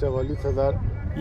44,000